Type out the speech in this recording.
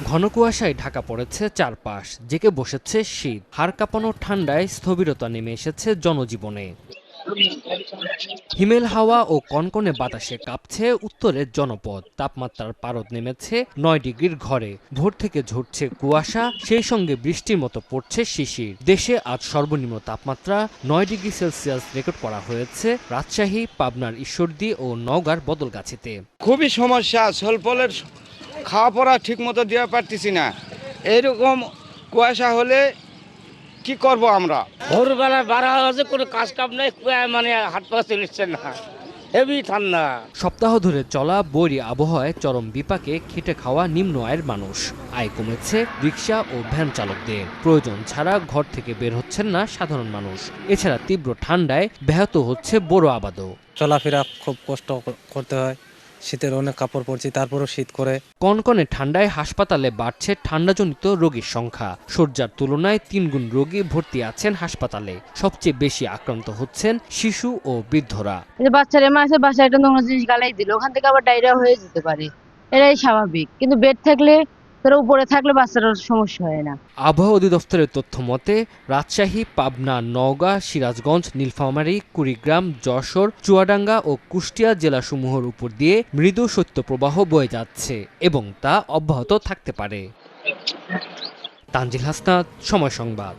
ঘন কুয়াশায় ঢাকা পড়েছে চারপাশ, জেঁকে বসেছে শীত। হাড় কাঁপানো ঠান্ডায় স্থবিরতা নেমে এসেছে জনজীবনে। হিমেল হাওয়া ও কনকনে বাতাসে কাঁপছে উত্তরের জনপদ। তাপমাত্রার পারদ নেমেছে ৯ ডিগ্রির ঘরে। ভোর থেকে ঝরছে কুয়াশা, সেই সঙ্গে বৃষ্টির মতো পড়ছে শিশির। দেশে আজ সর্বনিম্ন তাপমাত্রা ৯ ডিগ্রি সেলসিয়াস রেকর্ড করা হয়েছে রাজশাহী, পাবনার ঈশ্বরদী ও নওগাঁর বদলগাছীতে। খুবই সমস্যা, স্বল্পলের খাওয়া পড়া ঠিক মতো দেওয়া পারতেছি না। এইরকম কুয়াশা হলে কি করব আমরা? ভোরবেলায় বাড়া হয়েছে, কোনো কাজ কাম নেই, মানে হাত পা চলিচ্ছে না, হেভি ঠান্ডা। সপ্তাহ ধরে চলা বৈরী আবহাওয়ায় চরম বিপাকে খেটে খাওয়া নিম্ন আয়ের মানুষ। আয় কমেছে রিকশা ও ভ্যান চালকদের। প্রয়োজন ছাড়া ঘর থেকে বের হচ্ছেন না সাধারণ মানুষ। এছাড়া তীব্র ঠান্ডায় ব্যাহত হচ্ছে বড় আবাদও। চলাফেরা খুব কষ্ট করতে হয়, শীতের অনেক কাপড় পরছি তারপরও শীত করে। কনকনে ঠান্ডায় হাসপাতালে বাড়ছে ঠান্ডাজনিত রোগীর সংখ্যা। শয্যার তুলনায় ৩ গুণ রোগী ভর্তি আছেন হাসপাতালে। সবচেয়ে বেশি আক্রান্ত হচ্ছেন শিশু ও বৃদ্ধরা। বাচ্চারা আছে, বাসায় একটা নোংরা জিনিস গালাই দিল, ওখান থেকে আবার ডায়রিয়া হয়ে যেতে পারে, এটাই স্বাভাবিক। কিন্তু বেড থাকলে, তারা উপরে থাকলে বাচ্চারার সমস্যা হয় না। আবহাওয়া অধিদপ্তরের তথ্য মতে রাজশাহী, পাবনা, নওগাঁ, সিরাজগঞ্জ, নীলফামারী, কুড়িগ্রাম, যশোর, চুয়াডাঙ্গা ও কুষ্টিয়া জেলাসমূহের উপর দিয়ে মৃদু শৈত্যপ্রবাহ বয়ে যাচ্ছে এবং তা অব্যাহত থাকতে পারে। তানজিল হাসনাত, সময় সংবাদ।